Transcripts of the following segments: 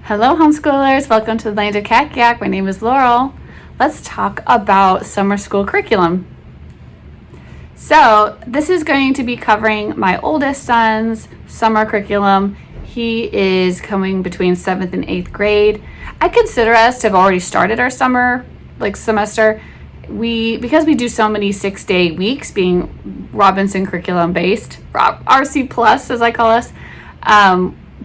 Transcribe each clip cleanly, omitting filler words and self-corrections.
Hello, homeschoolers. Welcome to the Land of Cat Yak. My name is Laurel. Let's talk about summer school curriculum. So this is going to be covering my oldest son's summer curriculum. He is coming between 7th and 8th grade. I consider us to have already started our summer semester. Because we do so many 6-day weeks, being Robinson curriculum based, RC plus as I call us,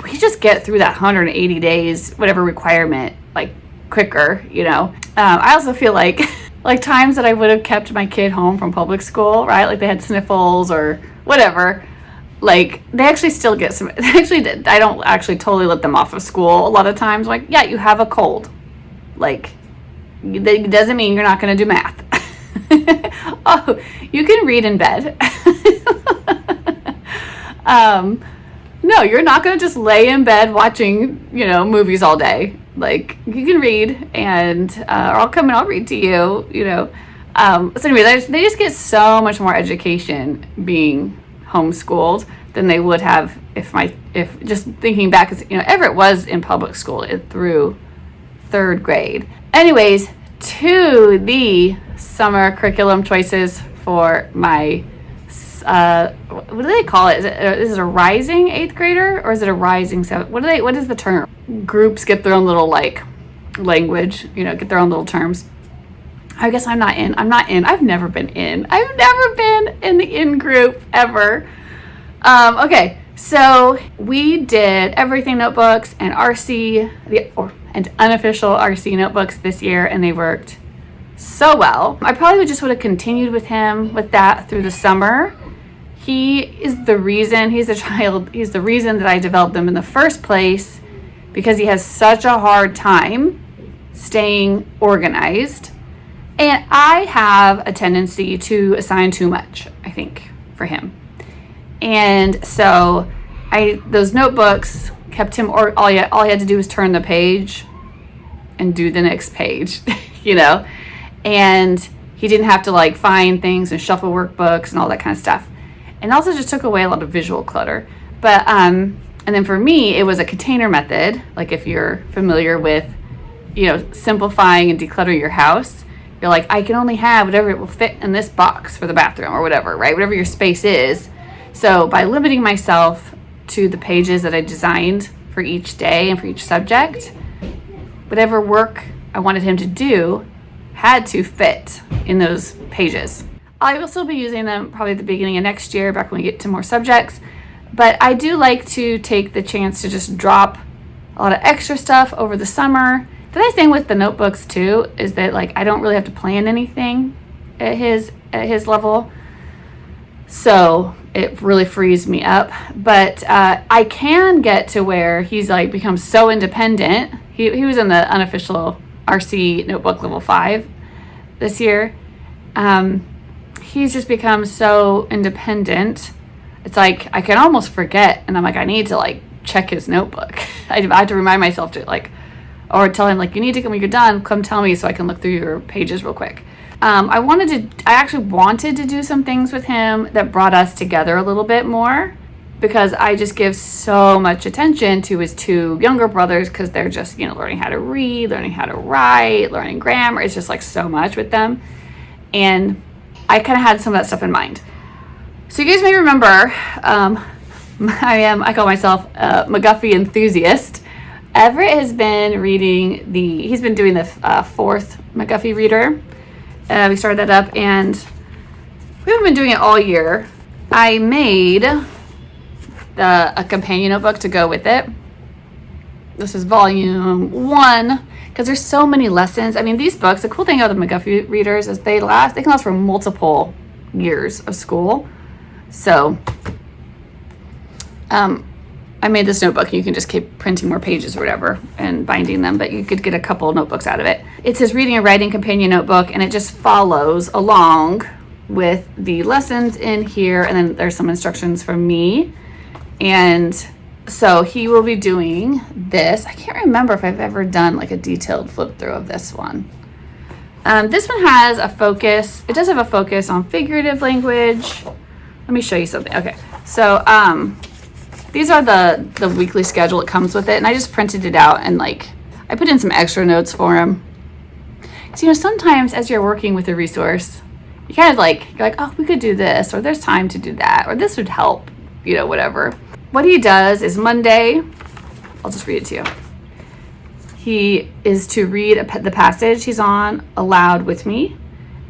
we just get through that 180 days, whatever requirement, quicker, I also feel like times that I would have kept my kid home from public school, right? Like they had sniffles or whatever. They actually still get some, I don't actually totally let them off of school a lot of times. Yeah, you have a cold. That doesn't mean you're not going to do math. Oh, you can read in bed. No, you're not going to just lay in bed watching, movies all day. You can read and, or I'll come and I'll read to you, So anyway, they just get so much more education being homeschooled than they would have if just thinking back, Everett was in public school through 3rd grade. Anyways, to the summer curriculum choices for my what do they call it? Is it a rising 8th grader or is it a rising 7th? What is the term? Groups get their own little language, get their own little terms. I guess I'm not in. I've never been in the in group ever. Okay, so we did everything notebooks and RC and unofficial RC notebooks this year, and they worked so well. I probably would have continued with him with that through the summer. He's the reason that I developed them in the first place, because he has such a hard time staying organized. And I have a tendency to assign too much, I think, for him. And so those notebooks kept him, or all he had to do was turn the page and do the next page, and he didn't have to find things and shuffle workbooks and all that kind of stuff. And also just took away a lot of visual clutter. But and then for me, it was a container method. If you're familiar with, simplifying and decluttering your house, you're I can only have whatever it will fit in this box for the bathroom or whatever, right? Whatever your space is. So by limiting myself to the pages that I designed for each day and for each subject, whatever work I wanted him to do had to fit in those pages. I will still be using them probably at the beginning of next year, back when we get to more subjects. But I do like to take the chance to just drop a lot of extra stuff over the summer. The nice thing with the notebooks too is that I don't really have to plan anything at his level. So it really frees me up. But I can get to where he's becomes so independent. He was in the unofficial RC notebook level 5 this year. He's just become so independent. It's I can almost forget, and I'm I need to check his notebook. I have to remind myself to or tell him you need to, when you're done, come tell me so I can look through your pages real quick. I actually wanted to do some things with him that brought us together a little bit more, because I just give so much attention to his 2 younger brothers, because they're just, learning how to read, learning how to write, learning grammar. It's just so much with them. And I kind of had some of that stuff in mind. So you guys may remember, I call myself a McGuffey enthusiast. Everett has been he's been doing the 4th McGuffey reader. We started that up, and we haven't been doing it all year. I made a companion notebook to go with it. This is volume 1, because there's so many lessons. I mean, these books, the cool thing about the McGuffey readers is they can last for multiple years of school. So I made this notebook. You can just keep printing more pages or whatever and binding them, but you could get a couple of notebooks out of it. It's his reading and writing companion notebook, and it just follows along with the lessons in here, and then there's some instructions from me. And so he will be doing this. I can't remember if I've ever done a detailed flip through of this one. This one has a focus. It does have a focus on figurative language. Let me show you something. Okay, so these are the weekly schedule that comes with it, and I just printed it out and like I put in some extra notes for him. So, sometimes as you're working with a resource, you kind of you're like, oh, we could do this, or there's time to do that, or this would help, whatever. What he does is Monday, I'll just read it to you. He is to read the passage he's on aloud with me,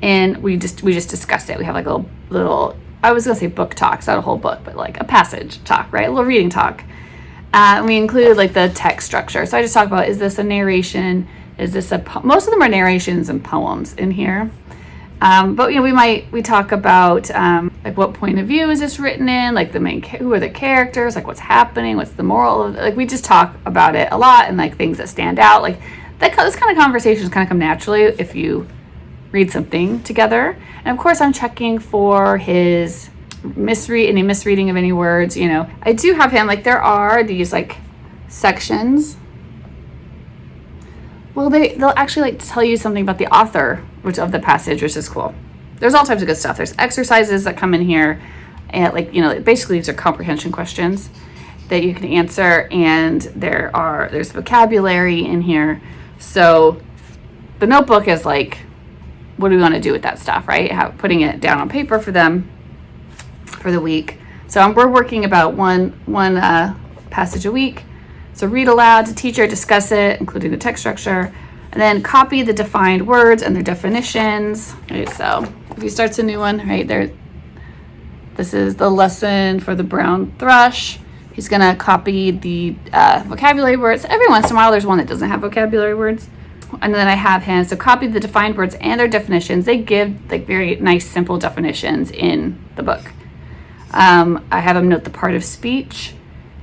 and we just discuss it. We have like a little, I was gonna say book talk, it's not a whole book, but like a passage talk, right? A little reading talk. And we include like the text structure. So I just talk about, is this a narration? Is this most of them are narrations and poems in here. But we talk about like what point of view is this written in, like who are the characters, like what's happening, what's the moral of, like we just talk about it a lot, and like things that stand out, like those kind of conversations kind of come naturally if you read something together. And of course I'm checking for his any misreading of any words. I do have him, like there are these like sections. Well, they'll actually like tell you something about the author of the passage, which is cool. There's all types of good stuff. There's exercises that come in here, and basically these are comprehension questions that you can answer, and there's vocabulary in here. So the notebook is like, what do we want to do with that stuff, right? Putting it down on paper for them for the week. So we're working about one passage a week. So read aloud to teacher, discuss it, including the text structure, and then copy the defined words and their definitions. Right, so if he starts a new one, right there, this is the lesson for the brown thrush. He's gonna copy the vocabulary words. Every once in a while, there's one that doesn't have vocabulary words. And then I have him, so copy the defined words and their definitions. They give like very nice, simple definitions in the book. I have him note the part of speech.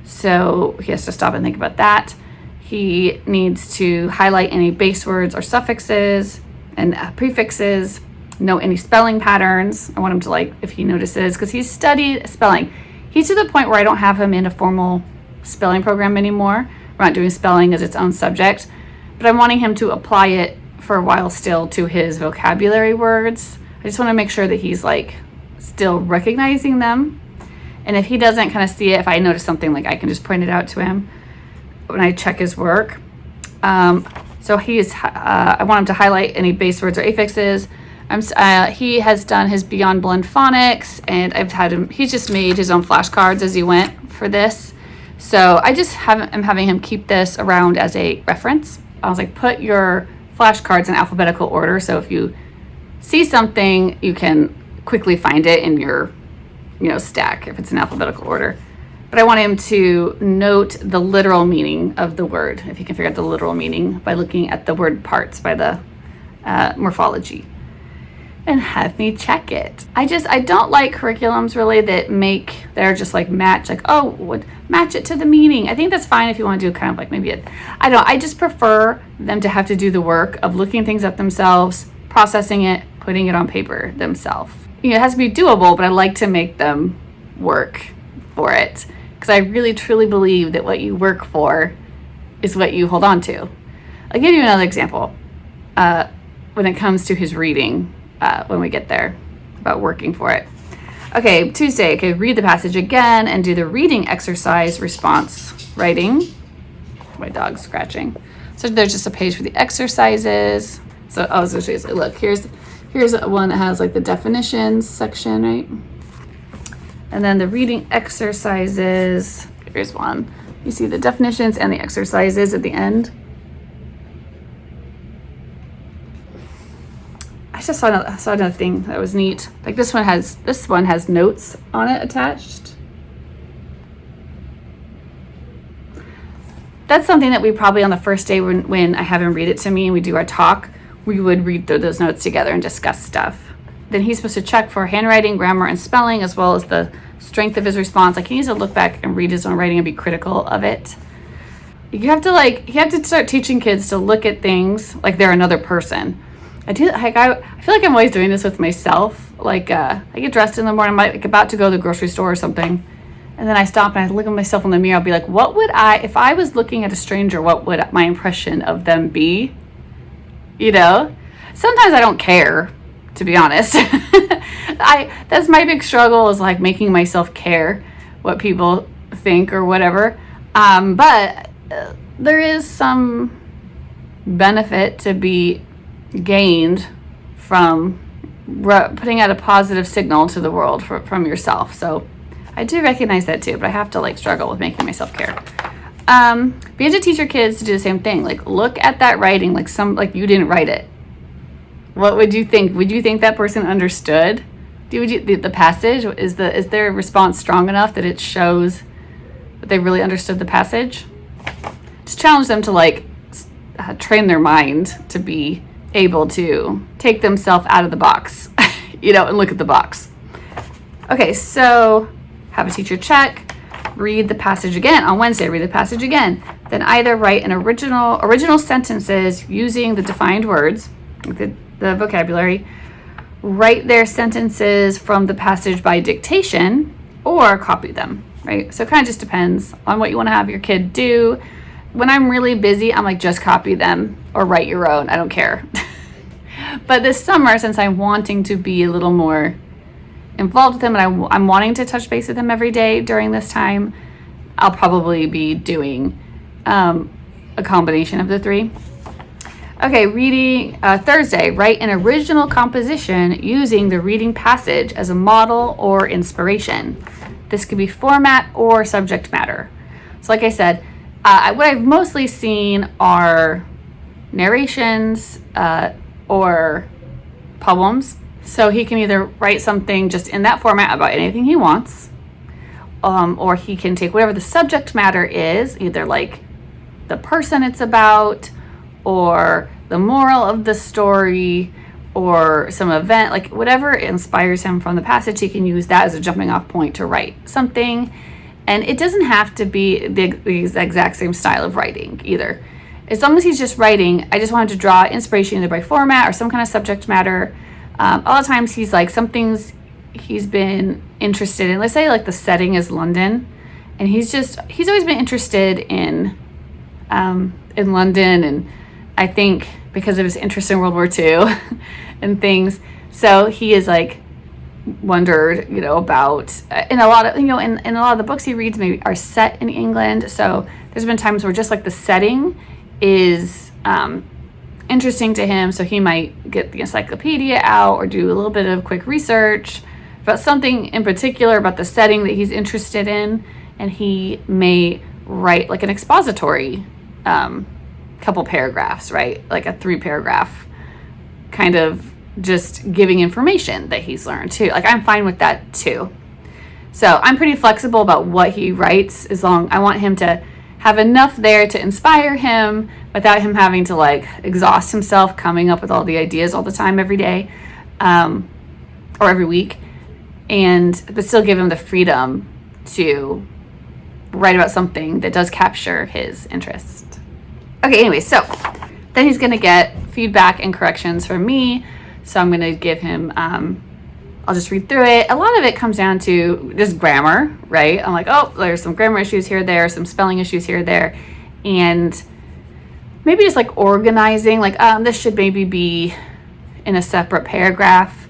So he has to stop and think about that. He needs to highlight any base words or suffixes and prefixes, note any spelling patterns. I want him to if he notices, because he's studied spelling. He's to the point where I don't have him in a formal spelling program anymore. We're not doing spelling as its own subject, but I'm wanting him to apply it for a while still to his vocabulary words. I just want to make sure that he's still recognizing them. And if he doesn't kind of see it, if I notice something, I can just point it out to him when I check his work. So I want him to highlight any base words or affixes. He has done his Beyond Blend Phonics, and he's just made his own flashcards as he went for this. So I'm having him keep this around as a reference. I was like, put your flashcards in alphabetical order, so if you see something, you can quickly find it in your stack if it's in alphabetical order. But I want him to note the literal meaning of the word, if he can figure out the literal meaning by looking at the word parts by the morphology, and have me check it. I don't like curriculums really that they're just match, match it to the meaning. I think that's fine if you want to do kind of I just prefer them to have to do the work of looking things up themselves, processing it, putting it on paper themselves. It has to be doable, but I like to make them work for it, because I really truly believe that what you work for is what you hold on to. I'll give you another example when it comes to his reading when we get there, about working for it. Okay, Tuesday, read the passage again and do the reading exercise response writing. My dog's scratching. So there's just a page for the exercises. So I was going to show you, look, here's one that has the definitions section, right? And then the reading exercises, here's one. You see the definitions and the exercises at the end. I just saw another thing that was neat. This one has notes on it attached. That's something that we probably on the first day when I have him read it to me and we do our talk, we would read through those notes together and discuss stuff. Then he's supposed to check for handwriting, grammar, and spelling, as well as the strength of his response. He needs to look back and read his own writing and be critical of it. You have to start teaching kids to look at things like they're another person. I feel like I'm always doing this with myself. I get dressed in the morning, I'm about to go to the grocery store or something, and then I stop and I look at myself in the mirror. I'll be like, what would if I was looking at a stranger, what would my impression of them be? Sometimes I don't care, to be honest. That's my big struggle, is making myself care what people think or whatever. But there is some benefit to be gained from putting out a positive signal to the world from yourself. So I do recognize that too, but I have to like struggle with making myself care. But you have to teach your kids to do the same thing. Like, look at that writing like you didn't write it. What would you think? Would you think that person understood the passage? Is their response strong enough that it shows that they really understood the passage? Just challenge them to like train their mind to be able to take themselves out of the box, and look at the box. Okay, so have a teacher check, read the passage again on Wednesday, read the passage again, then either write an original sentences using the defined words, the vocabulary, write their sentences from the passage by dictation, or copy them, right? So it kind of just depends on what you want to have your kid do. When I'm really busy, I'm like, just copy them or write your own. I don't care. But this summer, since I'm wanting to be a little more involved with him and I'm wanting to touch base with him every day during this time, I'll probably be doing a combination of the three. Okay, reading Thursday, write an original composition using the reading passage as a model or inspiration. This could be format or subject matter. So like I said, what I've mostly seen are narrations or poems. So he can either write something just in that format about anything he wants, or he can take whatever the subject matter is, either like the person it's about, or the moral of the story, or some event, like whatever inspires him from the passage, he can use that as a jumping off point to write something. And it doesn't have to be the exact same style of writing either. As long as he's just writing, I just wanted to draw inspiration either by format or some kind of subject matter. A lot of times he's like, some things he's been interested in, let's say like the setting is London, and he's always been interested in London, and I think because of his interest in World War II and things, so he is like wondered, about, in a lot of, in a lot of the books he reads maybe are set in England. So there's been times where just like the setting is interesting to him. So he might get the encyclopedia out or do a little bit of quick research about something in particular about the setting that he's interested in. And he may write like an expository couple paragraphs, right? Like a 3-paragraph kind of just giving information that he's learned too. Like, I'm fine with that too. So I'm pretty flexible about what he writes, as long I want him to have enough there to inspire him without him having to like exhaust himself coming up with all the ideas all the time every day, or every week, but still give him the freedom to write about something that does capture his interest. Okay, anyway, so then he's going to get feedback and corrections from me. So I'm going to give him, I'll just read through it. A lot of it comes down to just grammar, right? I'm like, oh, there's some grammar issues here, there, some spelling issues here, there. And maybe just like organizing, like, this should maybe be in a separate paragraph.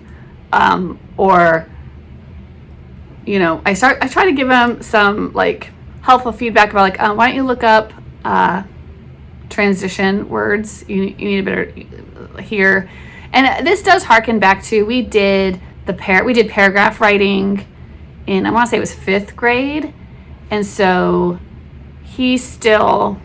Or, I try to give him some like helpful feedback about like, why don't you look up transition words? You need a better here. And this does harken back to, we did paragraph writing in, I want to say it was 5th grade. And so we still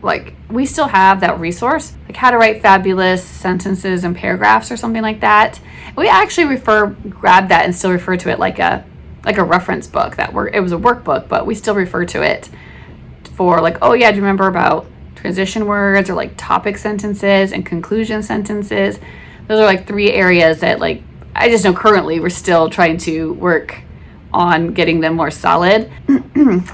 have that resource, like how to write fabulous sentences and paragraphs or something like that. We actually grab that and still refer to it like a reference book. It was a workbook, but we still refer to it for like, oh yeah, do you remember about transition words, or like topic sentences and conclusion sentences? Those are like 3 areas that like, I just know currently we're still trying to work on getting them more solid.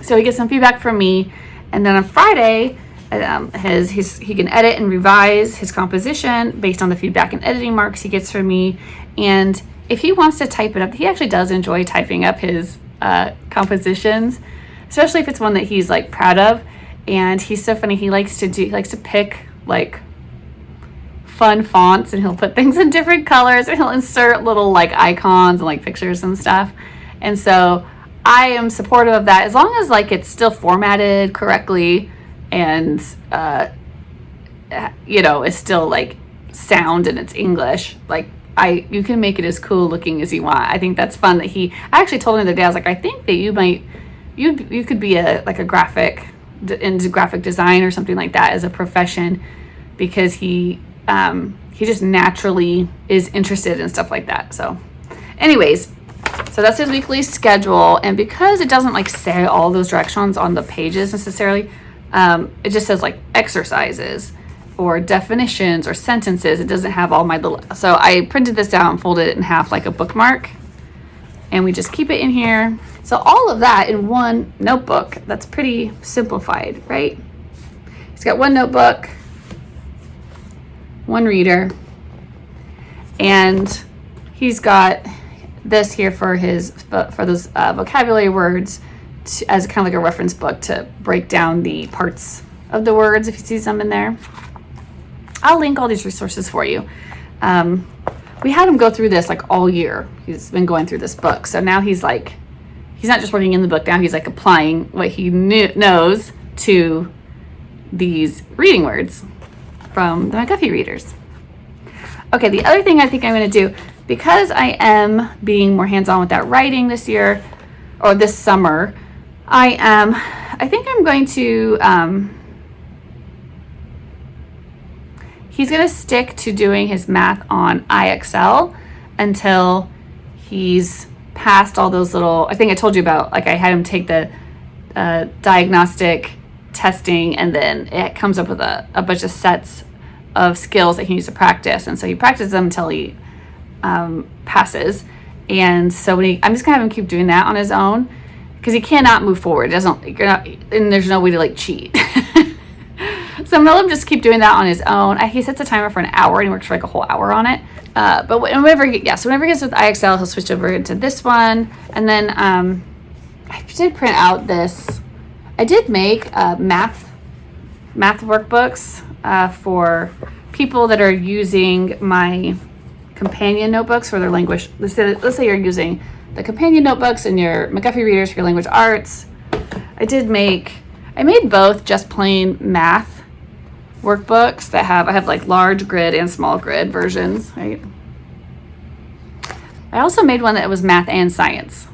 So he gets some feedback from me, and then on Friday, he can edit and revise his composition based on the feedback and editing marks he gets from me. And if he wants to type it up, he actually does enjoy typing up his compositions, especially if it's one that he's like proud of. And he's so funny. He likes to pick like fun fonts, and he'll put things in different colors, and he'll insert little like icons and like pictures and stuff. And so I am supportive of that as long as like it's still formatted correctly and it's still like sound and it's English. Like you can make it as cool looking as you want. I think that's fun that I actually told him the other day, I was like, I think that you could be into graphic design or something like that as a profession, because he just naturally is interested in stuff like that. So anyways, so that's his weekly schedule. And because it doesn't like say all those directions on the pages necessarily, it just says like exercises or definitions or sentences. It doesn't have all my little, so I printed this out and folded it in half like a bookmark, and we just keep it in here. So all of that in one notebook. That's pretty simplified, right? He's got one notebook, one reader, and he's got this here for those vocabulary words as kind of like a reference book to break down the parts of the words if he sees them in there. I'll link all these resources for you. We had him go through this like all year. He's been going through this book. So now he's not just working in the book. Now he's like applying what he knows to these reading words from the McGuffey readers. Okay, the other thing I think I'm going to do, because I am being more hands-on with that writing this year, or this summer, I think I'm going to, he's going to stick to doing his math on IXL until he's past all those little, I think I told you about, like I had him take the diagnostic testing, and then it comes up with a bunch of sets of skills that he needs to practice. And so he practices them until he passes. And so I'm just gonna have him keep doing that on his own, because he cannot move forward. And there's no way to like cheat. So I'm gonna let him just keep doing that on his own. He sets a timer for an hour and he works for like a whole hour on it. But whenever he gets with IXL, he'll switch over into this one. And then I did print out this. I did make math workbooks for people that are using my companion notebooks for their language. Let's say you're using the companion notebooks and your McGuffey readers for your language arts. I made both just plain math workbooks that I have like large grid and small grid versions, right? I also made one that was math and science.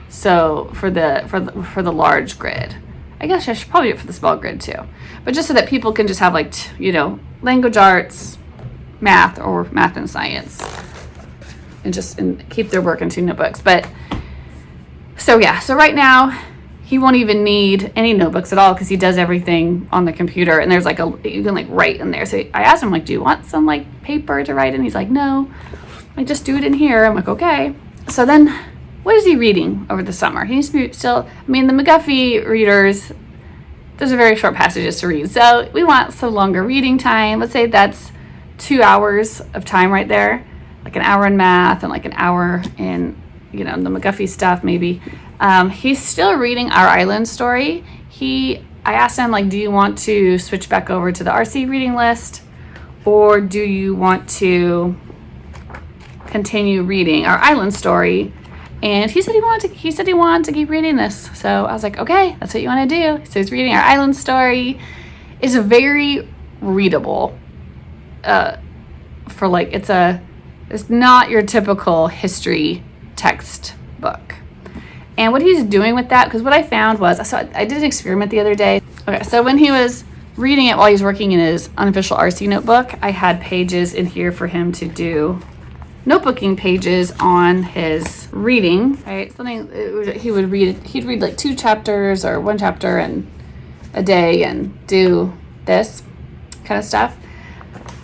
So for the large grid, I guess I should probably do it for the small grid too, but just so that people can just have like language arts, math, or math and science, and keep their work in 2 notebooks. But so right now he won't even need any notebooks at all, because he does everything on the computer, and there's like you can like write in there. So I asked him, like, do you want some like paper to write in? He's like, no, I just do it in here. I'm like, okay. So then what is he reading over the summer? He needs to be the McGuffey readers, those are very short passages to read. So we want some longer reading time. Let's say that's 2 hours of time right there, like an hour in math and like an hour in, the McGuffey stuff maybe. He's still reading Our Island Story. I asked him, like, do you want to switch back over to the RC reading list, or do you want to continue reading Our Island Story? And he said he wanted to keep reading this. So I was like, okay, that's what you want to do. So he's reading Our Island Story. It's very readable. It's not your typical history text book. And what he's doing with that, because what I found was, so I did an experiment the other day. Okay, so when he was reading it while he's working in his unofficial RC notebook, I had pages in here for him to do notebooking pages on his reading, right? He'd read like 2 chapters or 1 chapter and a day and do this kind of stuff.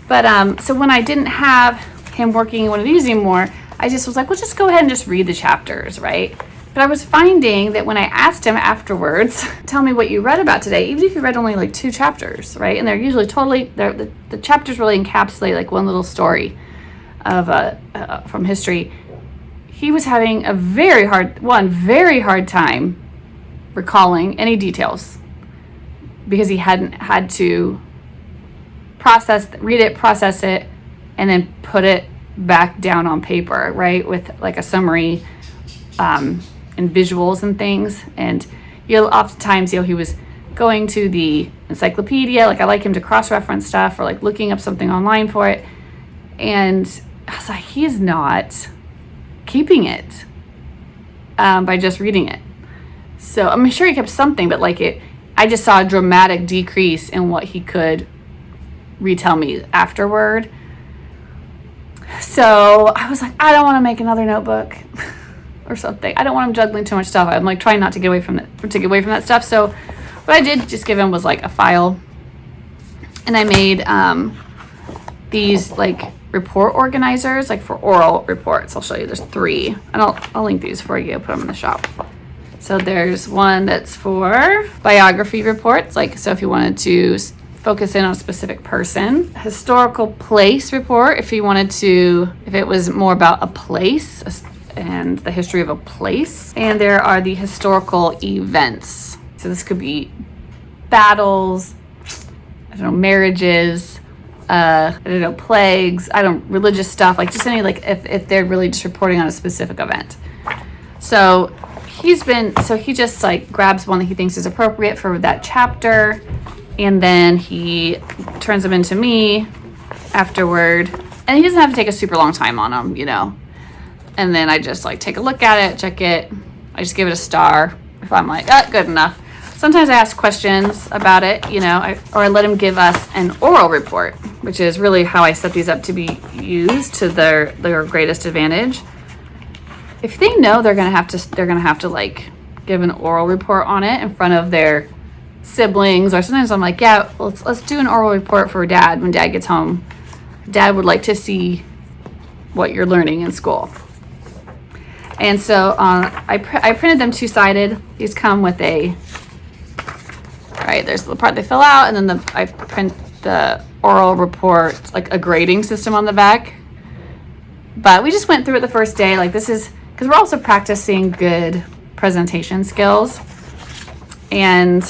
But so when I didn't have him working in one of these anymore, I just was like, well, just go ahead and just read the chapters, right? But I was finding that when I asked him afterwards, tell me what you read about today, even if you read only like 2 chapters, right? And they're usually the chapters really encapsulate like one little story of from history. He was having a very hard time recalling any details, because he hadn't had to read it, process it, and then put it back down on paper, right? With like a summary and visuals and things. And oftentimes, he was going to the encyclopedia. Like, I like him to cross-reference stuff or like looking up something online for it. And I was like, he's not keeping it by just reading it. So I'm sure he kept something, but I just saw a dramatic decrease in what he could retell me afterward. So I was like, I don't want to make another notebook or something. I don't want him juggling too much stuff. I'm like trying not to get away from that stuff. So what I did just give him was like a file, and I made these like report organizers, like for oral reports. I'll show you. There's 3, and I'll link these for you. Put them in the shop. So there's one that's for biography reports, like so if you wanted to focus in on a specific person. Historical place report, if it was more about a place and the history of a place. And there are the historical events. So this could be battles, marriages, plagues, religious stuff, like just any, like if they're really just reporting on a specific event. So he just like grabs one that he thinks is appropriate for that chapter, and then he turns them into me afterward. And he doesn't have to take a super long time on them, And then I just like take a look at it, check it. I just give it a star if I'm like, good enough. Sometimes I ask questions about it, or I let him give us an oral report, which is really how I set these up to be used to their greatest advantage. If they know they're gonna have to like give an oral report on it in front of their siblings, or sometimes I'm like, yeah, let's do an oral report for Dad when Dad gets home. Dad would like to see what you're learning in school. And so I printed them 2-sided. These come with there's the part they fill out, and then I print the oral report, like a grading system on the back. But we just went through it the first day. Like, this is because we're also practicing good presentation skills. And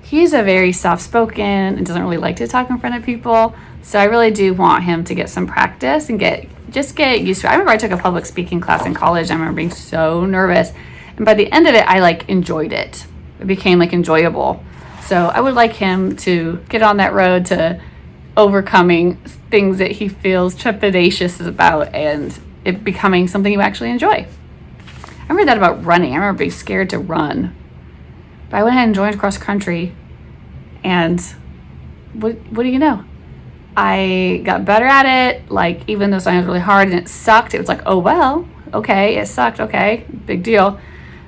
he's a very soft-spoken and doesn't really like to talk in front of people. So I really do want him to get some practice and get used to it. I remember I took a public speaking class in college. I remember being so nervous. And by the end of it, I enjoyed it. It became enjoyable. So I would like him to get on that road to overcoming things that he feels trepidatious about and it becoming something you actually enjoy. I remember that about running. I remember being scared to run. But I went ahead and joined cross country, and what do you know? I got better at it. Even though something was really hard and it sucked, it was like, oh well, okay, it sucked, okay, big deal.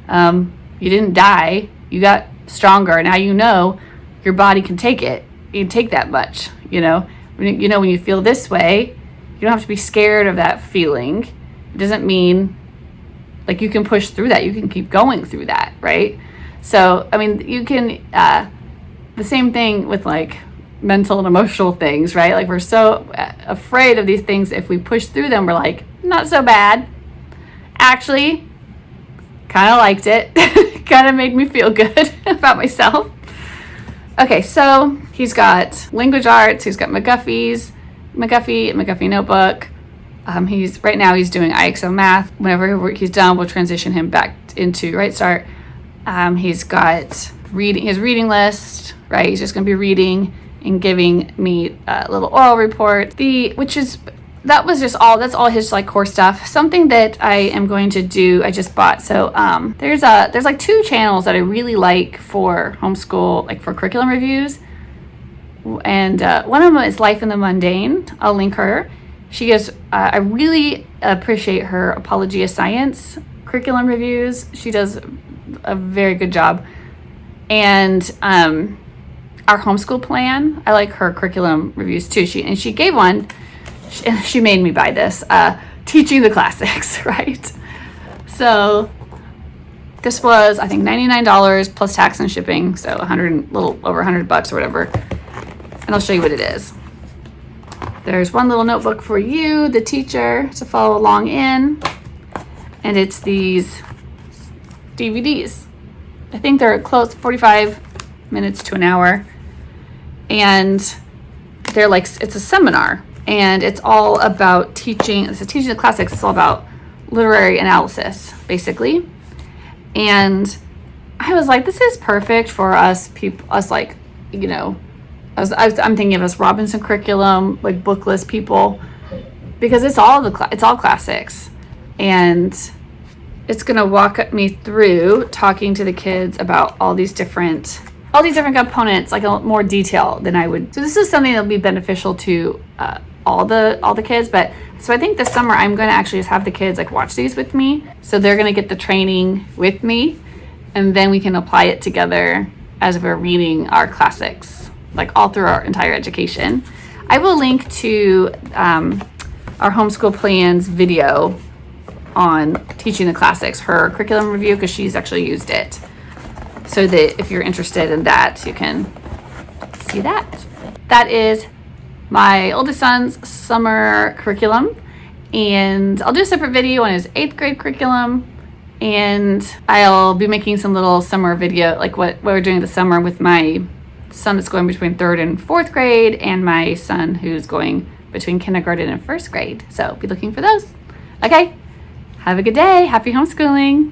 You didn't die. You got stronger. Now your body can take it. You can take that much. When you feel this way, you don't have to be scared of that feeling. It doesn't mean you can push through that. You can keep going through that, right? So, you can, the same thing with mental and emotional things, right? We're so afraid of these things. If we push through them, we're not so bad. Actually, kind of liked it. Kind of made me feel good about myself. Okay, so he's got language arts, he's got McGuffey notebook. Right now he's doing IXO math. Whenever he's done, we'll transition him back into Right Start. He's got his reading list, right? He's just going to be reading and giving me a little oral report. That's all his core stuff. Something that I am going to do, I just bought. So there's 2 channels that I really like for homeschool, for curriculum reviews. And one of them is Life in the Mundane. I'll link her. She gives, I really appreciate her Apologia Science curriculum reviews. She does a very good job. And our homeschool plan, I like her curriculum reviews too. She gave one. She made me buy this, Teaching the Classics, right? So this was, I think, $99 plus tax and shipping, so little over $100 or whatever. And I'll show you what it is. There's one little notebook for you, the teacher, to follow along in, and it's these DVDs. I think they're close, 45 minutes to an hour, and they're it's a seminar. And it's all about teaching the classics. It's all about literary analysis, basically. And I was like, this is perfect for us people, us like, you know, I'm thinking of us Robinson curriculum, like bookless people, because it's all classics, and it's gonna walk me through talking to the kids about all these different components, like a more detail than I would. So this is something that'll be beneficial to all the kids. But so I think this summer I'm going to actually just have the kids like watch these with me, so they're going to get the training with me, and then we can apply it together as we're reading our classics, like all through our entire education. I will link to our homeschool plans video on teaching the classics, her curriculum review, because she's actually used it. So that if you're interested in that, you can see that. That is my oldest son's summer curriculum. And I'll do a separate video on his 8th grade curriculum. And I'll be making some little summer video, like what we're doing this summer with my son that's going between 3rd and 4th grade, and my son who's going between kindergarten and 1st grade. So be looking for those. Okay, have a good day. Happy homeschooling.